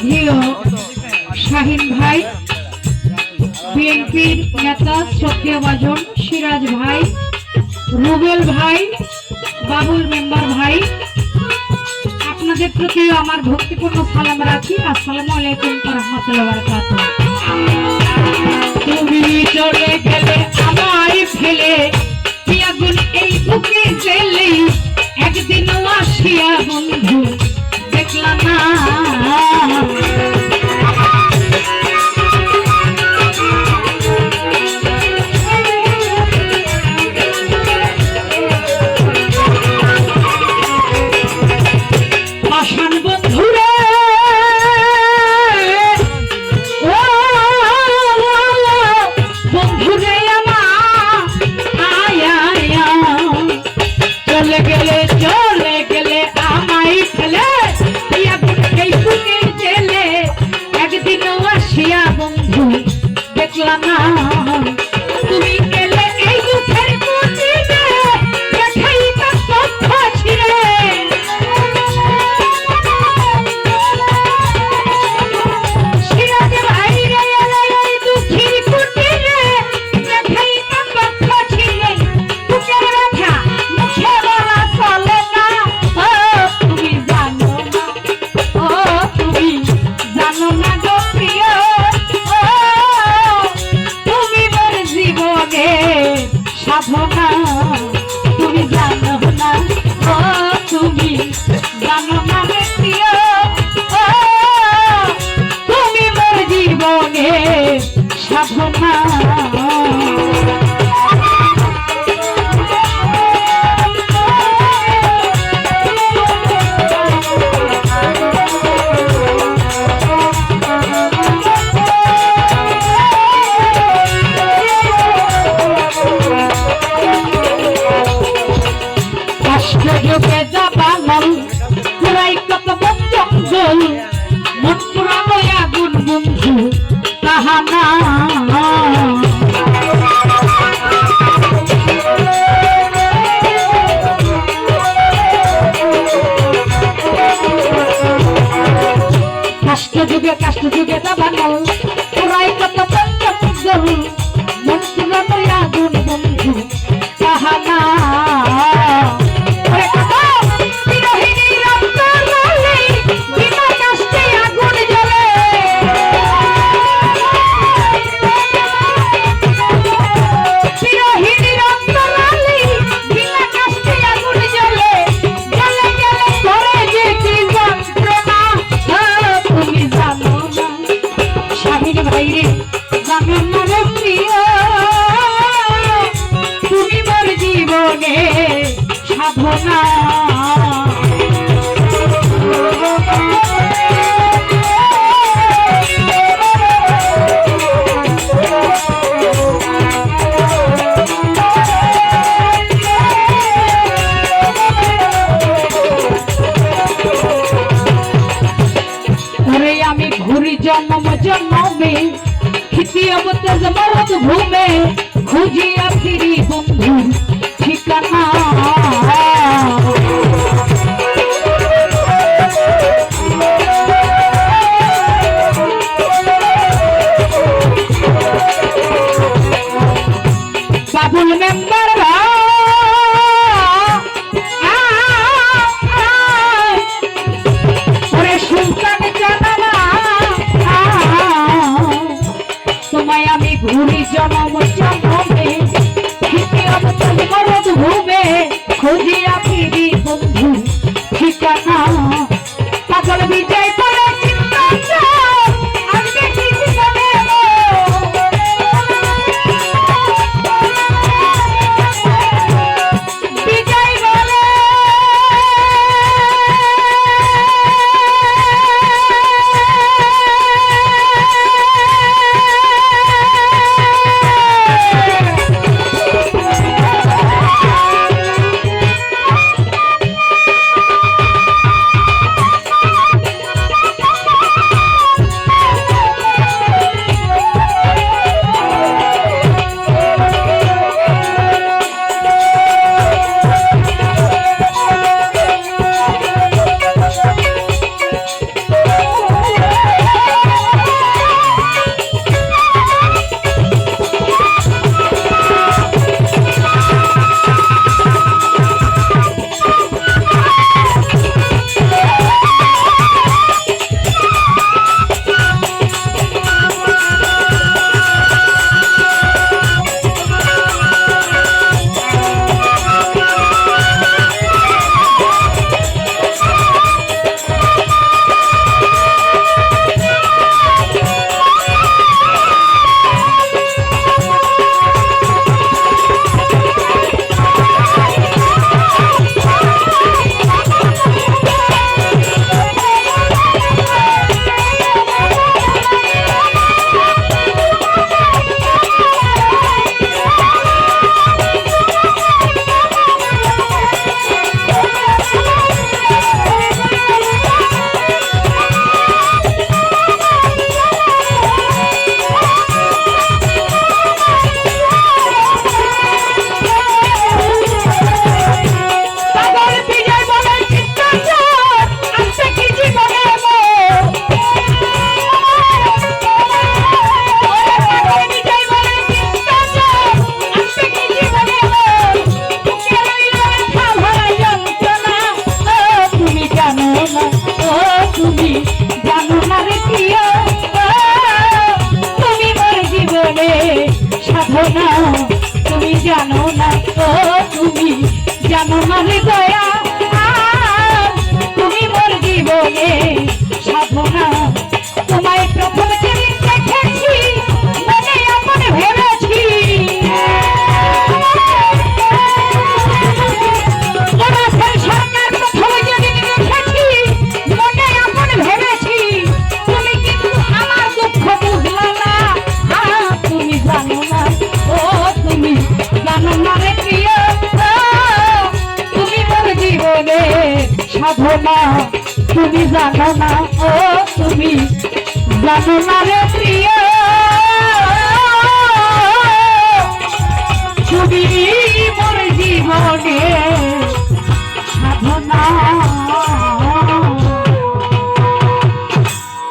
শ্রদ্ধেয় শাহিন ভাই, বিএনপির নেতা শ্রদ্ধেয় ভাজন সিরাজ ভাই, রুবেল ভাই, বাবুল মেম্বার ভাই, আপনাদের প্রতি আমার ভক্তিপূর্ণ সালাম রাখি। আসসালামু আলাইকুম ওয়া রাহমাতুল্লাহি ওয়া বারাকাতুহু। তুমি চলে গেলে আমায় ফেলে, কি আগুন এই বুকে জ্বলে, একদিন আসিয়া বন্ধু দেখলাম না। তুমি জানো না, ও তুমি জানো না প্রিয়, ও তুমি মোর জীবনে সাধনা। মন পুরানো আগুন বন্ধু তাহানা, কাষ্ট যুগে দাবানো পুরাই কত পঞ্চম, মন পুরানো আগুন বন্ধু তাহানা। তুমি মোর জীবনে সাধনা। আমি ঘুরি জন্ম জন্মে, ঘুমে খুঁজিয়া ফিরি বন্ধু ঠিকানা। বাবুল মেম্বার সুলতান জানালা, তোমায় আমি ঘুরি জন্ম জন্মে, মরদ ঘুমে খুঁজিয়া ফিরি বন্ধু ঠিকানা। পাগল বিজয় করে চিন্তা আজকে কি ঠিকানে, বিজয় বলে জানো না, ও তুমি জানো না রে দয়া, তুমি মোর জীবনে সাধনা। তোমায় প্রথম যেদিন দেখেছি মনে আপন ভেবেছি, সরকার প্রথম যেদিন দেখেছি মনে আপন ভেবেছি, তুমি কিন্তু আমার দুঃখ বুঝলা না, তুমি জানো না, ও তুমি জানো না রে প্রিয়, তুমি মোর জীবনে সাধনা। তুমি জানো না, ও তুমি জানো না রে প্রিয়।